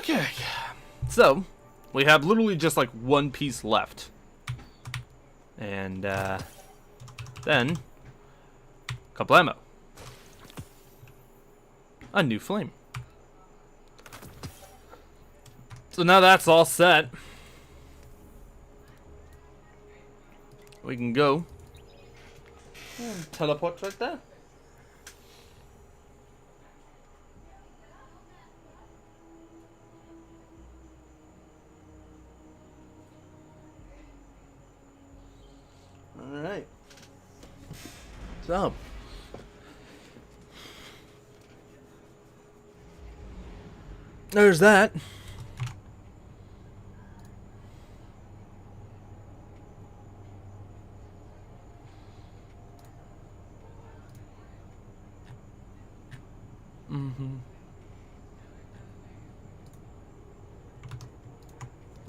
Okay, so we have literally just like one piece left, and then a couple ammo, a new flame. So now that's all set. We can go. Teleport right there. Alright. So. There's that.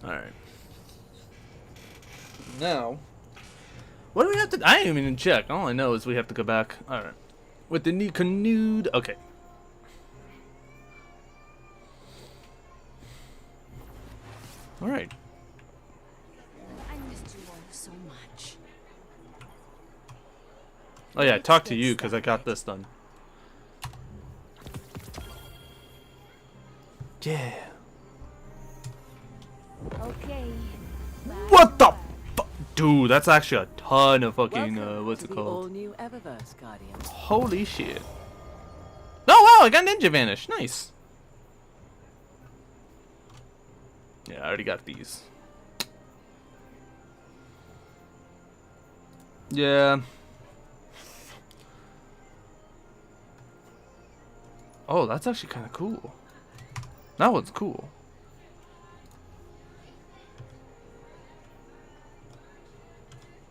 Alright. Now, what do we have to... I didn't even check. All I know is we have to go back. Alright. With the new canoed... Okay. Alright. I missed you all so much. Oh yeah, talk to you because I got this done. Yeah. Okay. What the fu- Dude, that's actually a ton of fucking, what's it called? All-new Eververse Guardians. Holy shit. Oh wow, I got Ninja Vanish. Nice. Yeah, I already got these. Yeah. Oh, that's actually kind of cool. That one's cool.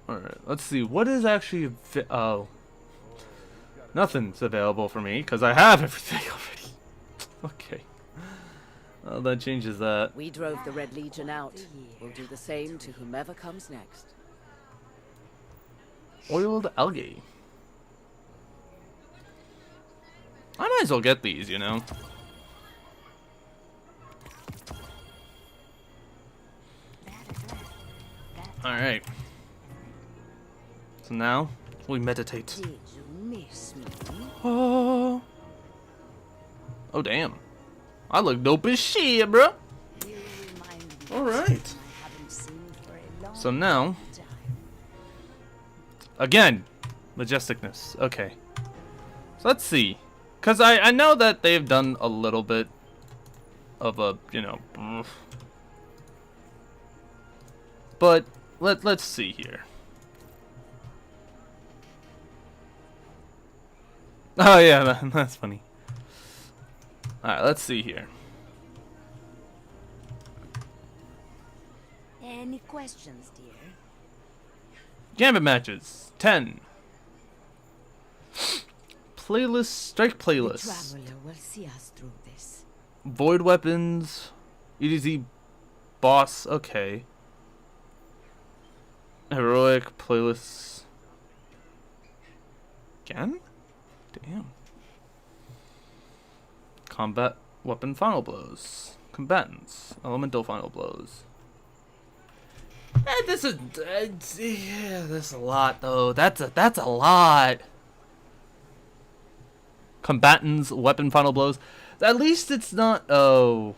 Alright, let's see. What is actually... Oh. Nothing's available for me, because I have everything already. Okay. Well, that changes that. We drove the Red Legion out. We'll do the same to whomever comes next. Oiled algae. I might as well get these, you know. Alright. So now, we meditate. Did you miss me? Oh. Oh, damn. I look dope as shit, bro. You remind me Alright. I haven't seen for a long So now, time. again, majesticness. Okay. So let's see. Because I know that they've done a little bit of a, you know. But let's see here. Oh yeah, that's funny. Alright, let's see here. Any questions, dear? Gambit matches. 10. Playlist. Strike The playlist. traveler will see us through this. Void weapons. EDZ boss. Okay. Heroic playlists. Again? Damn. Combat weapon final blows. Combatants. Elemental final blows. This is yeah, that's a lot though. That's a lot. Combatants, weapon final blows. At least it's not. Oh,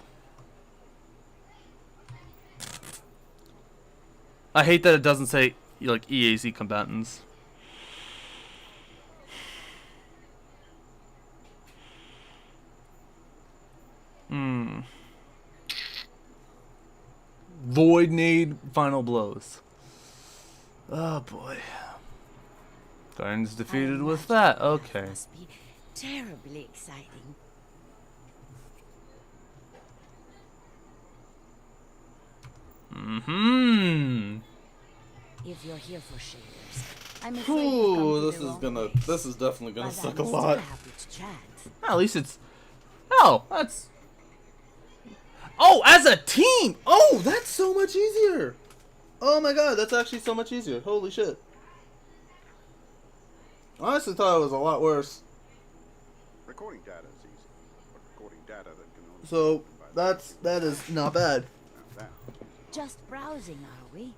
I hate that it doesn't say like EAZ combatants. Void Nade final blows. Oh boy. Guardians defeated with that. Okay. Must be terribly exciting. If you're here for shaders, I'm afraid you've come to the wrong place. This is definitely gonna But suck I'm a still lot. happy to chat. At least it's. Oh, that's. Oh, as a team! Oh, that's so much easier! Oh my god, that's actually so much easier. Holy shit. I honestly thought it was a lot worse. Recording data is easy, but recording data that can only So, be by that is not bad. Just browsing, are we?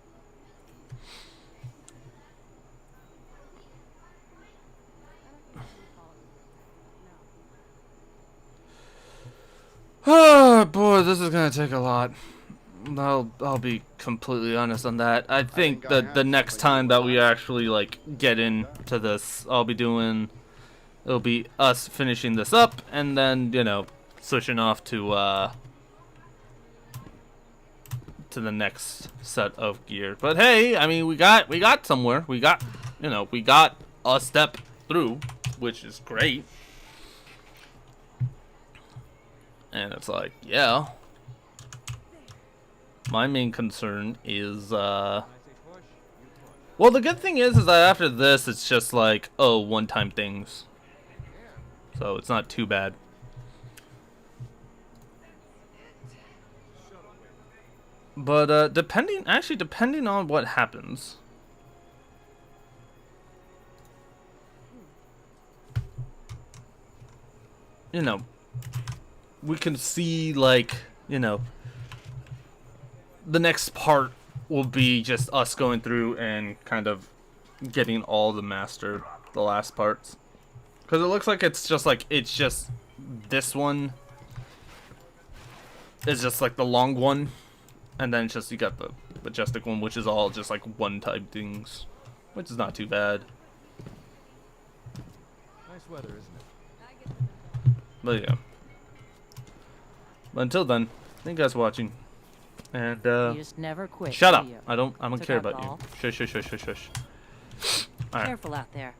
Oh boy, this is gonna take a lot. I'll be completely honest on that. I think that the next time that we actually like get into this, it'll be us finishing this up and then, you know, switching off to the next set of gear. But hey, I mean, we got somewhere. We got a step through, which is great. And it's like, yeah. My main concern is, well, the good thing is that after this, it's just like, oh, one-time things. So it's not too bad. But, depending on what happens. You know, we can see, like, you know, the next part will be just us going through and kind of getting all the last parts. Because it looks like it's just this one is just like the long one. And then it's just, you got the majestic one, which is all just like one-type things. Which is not too bad. Nice weather, isn't it? But yeah. But until then, thank you guys for watching. And You just never quit. shut do up. you? I don't Took care out about all. you. Shush. Alright. Careful out there.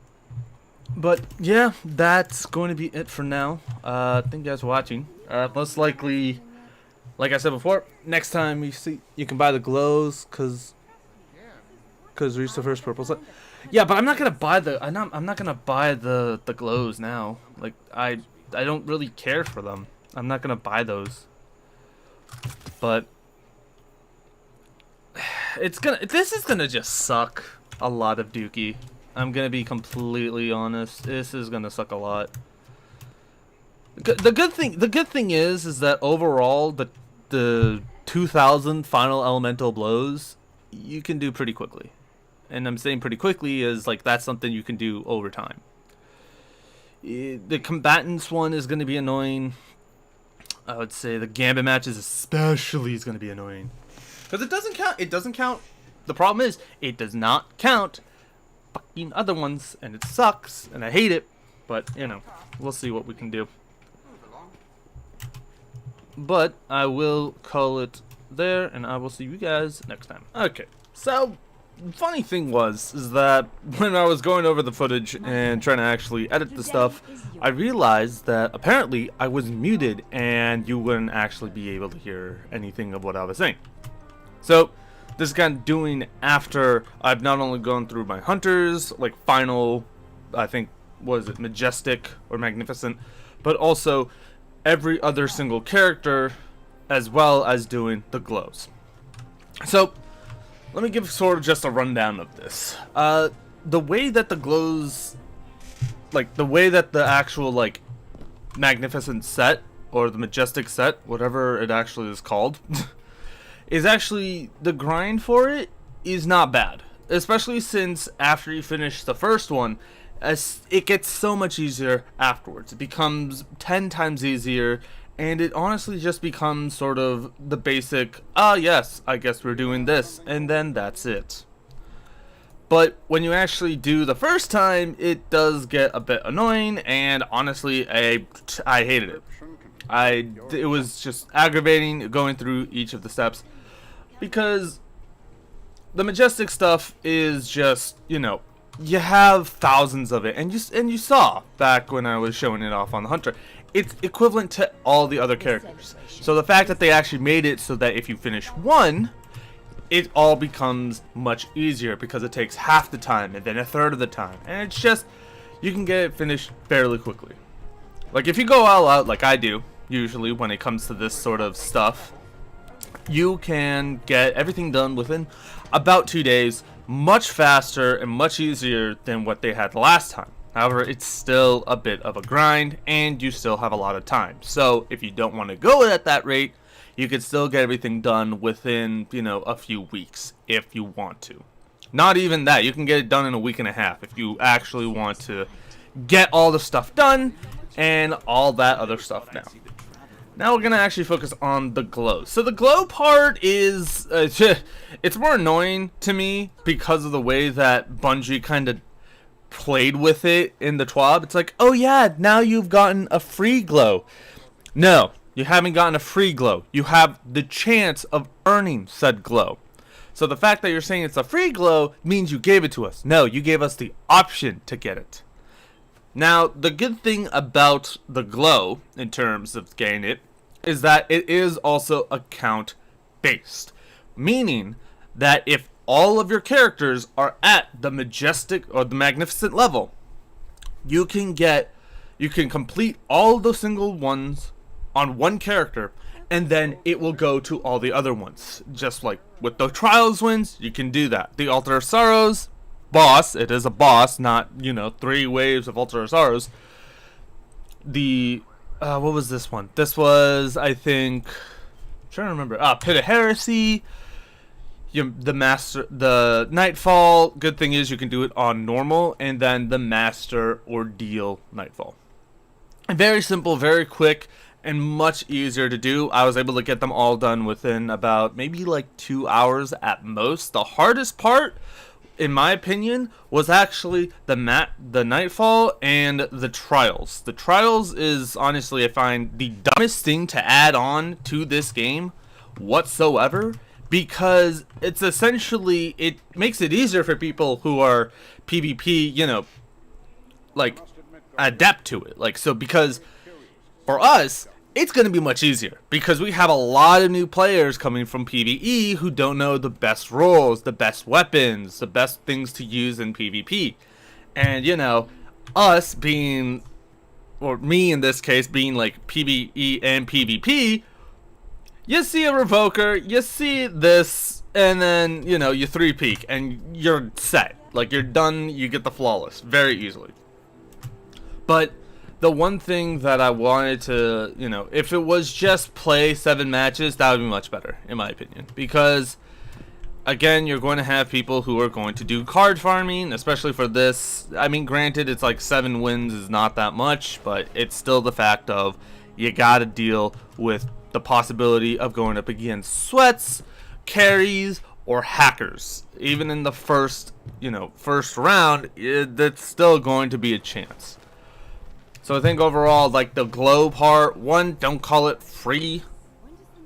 But yeah, that's going to be it for now. Thank you guys for watching. Most likely, like I said before, next time you can buy the glows because reach the first purple set. Yeah, but I'm not gonna buy I'm not gonna buy the glows now. Like I don't really care for them. I'm not gonna buy those. But this is gonna just suck a lot of Dookie. I'm gonna be completely honest. This is gonna suck a lot. The good thing is that overall the 2000 final elemental blows you can do pretty quickly. And I'm saying pretty quickly is like that's something you can do over time. The combatants one is gonna be annoying. I would say the gambit matches especially is gonna be annoying. Because it doesn't count. It doesn't count. The problem is it does not count fucking other ones, and it sucks, and I hate it. But you know, we'll see what we can do. But I will call it there, and I will see you guys next time. Okay, so funny thing is that when I was going over the footage and trying to actually edit the stuff, I realized that apparently I was muted and you wouldn't actually be able to hear anything of what I was saying. So this is kind of doing after I've not only gone through my hunters, like final, I think, was it majestic or magnificent, but also every other single character, as well as doing the glows. So let me give sort of just a rundown of this. The way that the glows, like the way that the actual like magnificent set or the majestic set, whatever it actually is called, is actually the grind for it is not bad, especially since after you finish the first one, as it gets so much easier afterwards. It becomes 10 times easier, and it honestly just becomes sort of the basic, yes, I guess we're doing this, and then that's it. But when you actually do the first time, it does get a bit annoying, and honestly, I hated it. It was just aggravating going through each of the steps, because the majestic stuff is just, you know, you have thousands of it, and you saw back when I was showing it off on the hunter, it's equivalent to all the other characters. So the fact that they actually made it so that if you finish one, it all becomes much easier because it takes half the time and then a third of the time, and it's just, you can get it finished fairly quickly. Like if you go all out like I do usually when it comes to this sort of stuff, you can get everything done within about 2 days, much faster and much easier than what they had last time. However, it's still a bit of a grind, and you still have a lot of time. So if you don't want to go at that rate, you can still get everything done within, you know, a few weeks if you want to. Not even that, you can get it done in a week and a half if you actually want to get all the stuff done and all that other stuff now. Now we're going to actually focus on the glow. So the glow part is, it's more annoying to me because of the way that Bungie kind of played with it in the TWAB. It's like, oh yeah, now you've gotten a free glow. No, you haven't gotten a free glow. You have the chance of earning said glow. So the fact that you're saying it's a free glow means you gave it to us. No, you gave us the option to get it. Now, the good thing about the glow, in terms of getting it, is that it is also account based. Meaning that if all of your characters are at the majestic or the magnificent level, you can complete all the single ones on one character, and then it will go to all the other ones. Just like with the Trials wins, you can do that. The Altar of Sorrows boss, it is a boss, not, you know, 3 waves of Altar of Sorrows. The what was this one? This was, I think, I'm trying to remember. Pit of Heresy, the Nightfall. Good thing is you can do it on normal, and then the Master Ordeal Nightfall. Very simple, very quick, and much easier to do. I was able to get them all done within about maybe like 2 hours at most. The hardest part, in my opinion, was actually the Nightfall and the Trials. The Trials is, honestly, I find the dumbest thing to add on to this game whatsoever, because it's essentially, it makes it easier for people who are PvP, you know, like, adapt to it. Like, so, because for us, it's going to be much easier because we have a lot of new players coming from PvE who don't know the best roles, the best weapons, the best things to use in PvP. And, you know, us being, or me in this case, being like PvE and PvP, you see a Revoker, you see this, and then, you know, you 3-peak and you're set. Like, you're done, you get the flawless very easily. But the one thing that I wanted to, you know, if it was just play 7 matches, that would be much better, in my opinion. Because, again, you're going to have people who are going to do card farming, especially for this. I mean, granted, it's like 7 wins is not that much, but it's still the fact of you gotta deal with the possibility of going up against sweats, carries, or hackers. Even in the first round, that's still going to be a chance. So I think overall, like the glow part, 1, don't call it free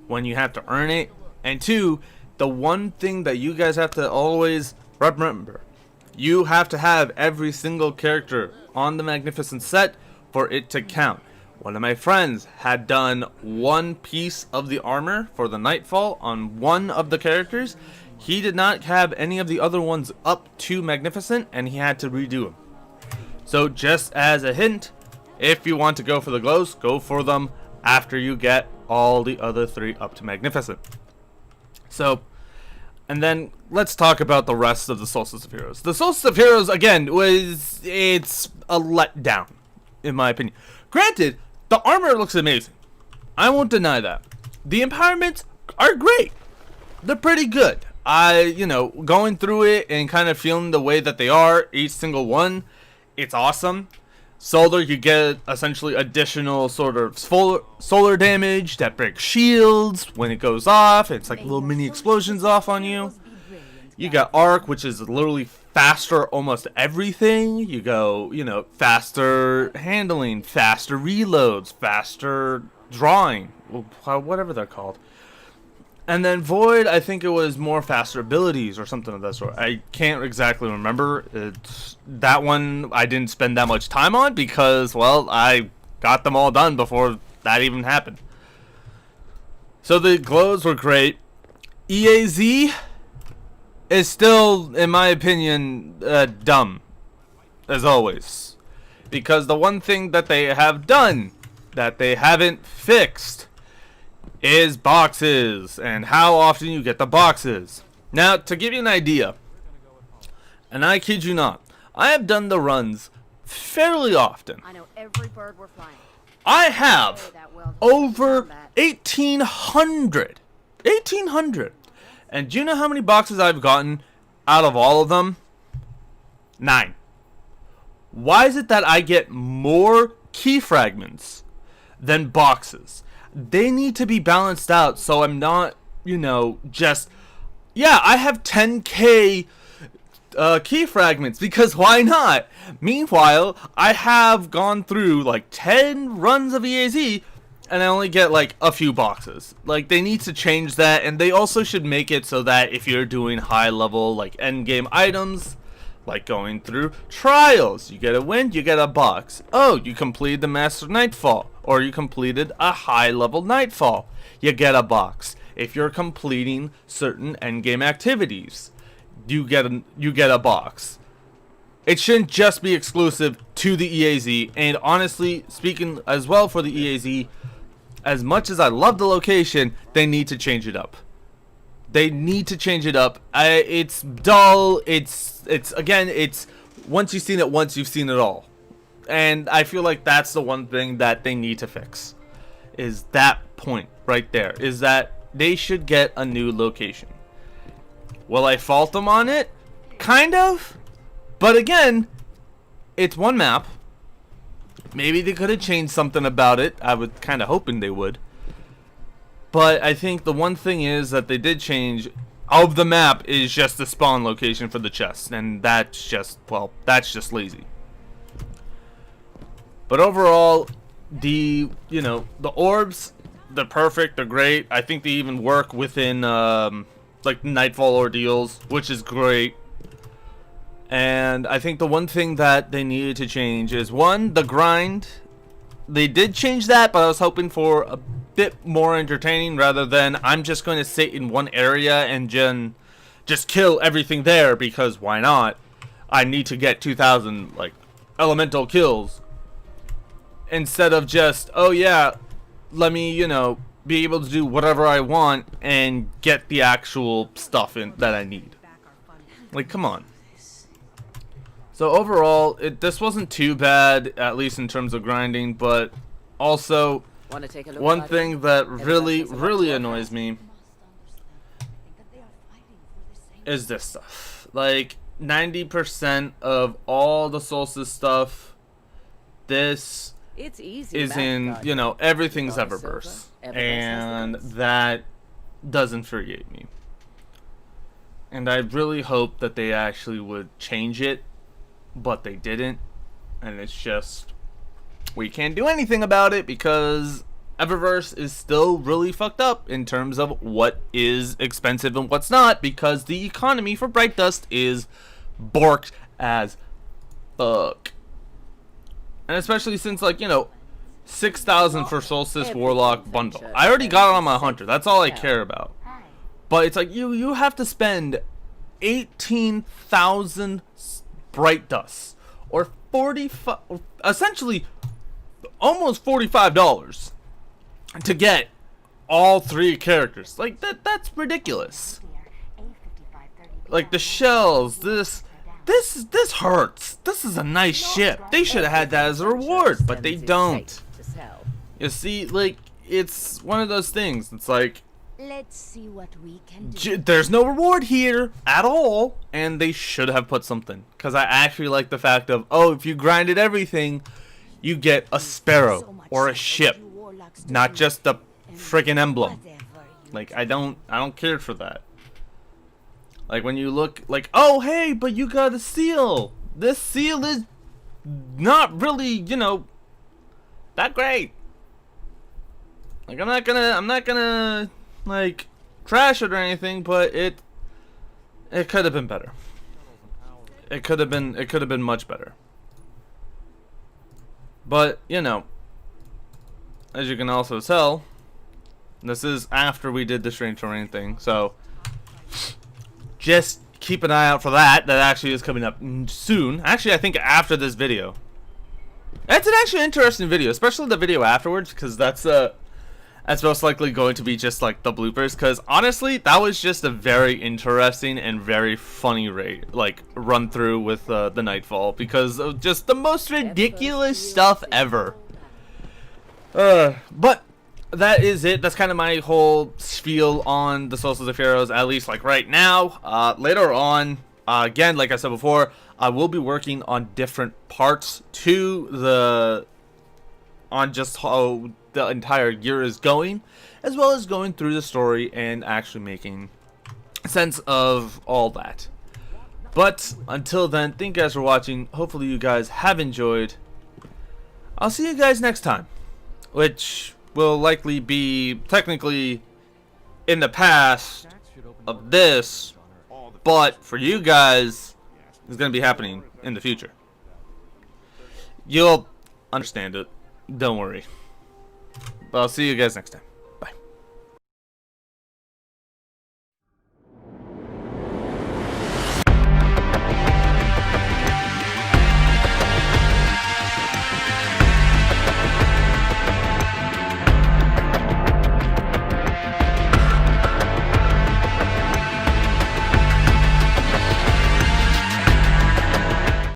when you have to earn it. And 2, the one thing that you guys have to always remember, you have to have every single character on the Magnificent set for it to count. One of my friends had done 1 piece of the armor for the Nightfall on 1 of the characters. He did not have any of the other ones up to Magnificent, and he had to redo them. So just as a hint, if you want to go for the glows, go for them after you get all the other 3 up to Magnificent. So, and then let's talk about the rest of the Solstice of Heroes. The Solstice of Heroes, again, it's a letdown, in my opinion. Granted, the armor looks amazing. I won't deny that. The empowerments are great. They're pretty good. Going through it and kind of feeling the way that they are, each single one, it's awesome. Solar, you get essentially additional sort of solar damage that breaks shields when it goes off. It's like little mini explosions off on you. You got Arc, which is literally faster almost everything. You go, faster handling, faster reloads, faster drawing, whatever they're called. And then Void, I think it was more faster abilities or something of that sort. I can't exactly remember. That one I didn't spend that much time on because, well, I got them all done before that even happened. So the glows were great. EAZ is still, in my opinion, dumb, as always. Because the one thing that they have done that they haven't fixed is boxes, and how often you get the boxes. Now, to give you an idea, and I kid you not, I have done the runs fairly often. I know every bird we're flying. I have Say that well. over Combat. 1,800. 1,800. And do you know how many boxes I've gotten out of all of them? 9. Why is it that I get more key fragments than boxes? They need to be balanced out so I'm not, you know, just... Yeah, I have 10k key fragments because why not? Meanwhile, I have gone through like 10 runs of EAZ and I only get like a few boxes. Like, they need to change that, and they also should make it so that if you're doing high level like end game items, like going through trials, you get a win, you get a box. Oh, you completed the Master Nightfall, or you completed a high level Nightfall, you get a box. If you're completing certain endgame activities, you get a box. It shouldn't just be exclusive to the EAZ. And honestly, speaking as well for the EAZ, as much as I love the location, they need to change it up. They need to change it up. It's dull. It's again, it's once you've seen it once, you've seen it all. And I feel like that's the one thing that they need to fix. Is that point right there. Is that they should get a new location. Will I fault them on it? Kind of. But again, it's one map. Maybe they could have changed something about it. I was kind of hoping they would. But I think the one thing is that they did change of the map is just the spawn location for the chest. And that's just, well, that's just lazy. But overall, the orbs, they're perfect, they're great. I think they even work within like Nightfall ordeals, which is great. And I think the one thing that they needed to change is, one, the grind. They did change that, but I was hoping for a bit more entertaining rather than I'm just going to sit in one area and just kill everything there because why not? I need to get 2,000 like elemental kills instead of just, oh yeah, let me, you know, be able to do whatever I want and get the actual stuff in that I need. Like, come on. So overall, this wasn't too bad, at least in terms of grinding, but also Want to take a look one at thing it? that Ever really, since I was really born. annoys me is this stuff. Like, 90% of all the Solstice stuff, this It's easy. is math, in, God. you know, everything's Got a Eververse. silver, Eververse And has the that does infuriate me. And I really hope that they actually would change it, but they didn't. And it's just, we can't do anything about it because Eververse is still really fucked up in terms of what is expensive and what's not, because the economy for Bright Dust is borked as fuck. And especially since, like, you know, 6,000 for Solstice Warlock bundle. I already got it on my Hunter. That's all I care about. But it's like you have to spend 18,000 Bright Dust, or 45, essentially almost $45 to get all 3 characters. Like that's ridiculous. Like the shells, this hurts. This is a nice ship. They should have had that as a reward, but they don't. To sell. You see, like, it's one of those things. It's like, Let's see what we can do. there's no reward here at all, and they should have put something. Because I actually like the fact of, oh, if you grinded everything, you get a sparrow or a ship, not just a friggin' emblem. Like, I don't care for that. Like, when you look, like, oh, hey, but you got a seal. This seal is not really, you know, that great. Like, I'm not gonna like trash it or anything, but it could have been better. It could have been much better. But, you know, as you can also tell, this is after we did the Strange Terrain thing, so just keep an eye out for that. That actually is coming up soon. Actually, I think after this video. It's an actually interesting video, especially the video afterwards, because that's That's most likely going to be just like the bloopers, because honestly, that was just a very interesting and very funny run through with the Nightfall, because of just the most ridiculous stuff ever. But that is it. That's kind of my whole spiel on the Solstice of Heroes, at least like right now. Later on, again, like I said before, I will be working on different parts on just how the entire year is going, as well as going through the story and actually making sense of all that. But until then, thank you guys for watching. Hopefully you guys have enjoyed. I'll see you guys next time, which will likely be technically in the past of this, but for you guys it's going to be happening in the future. You'll understand it, don't worry. But I'll see you guys next time.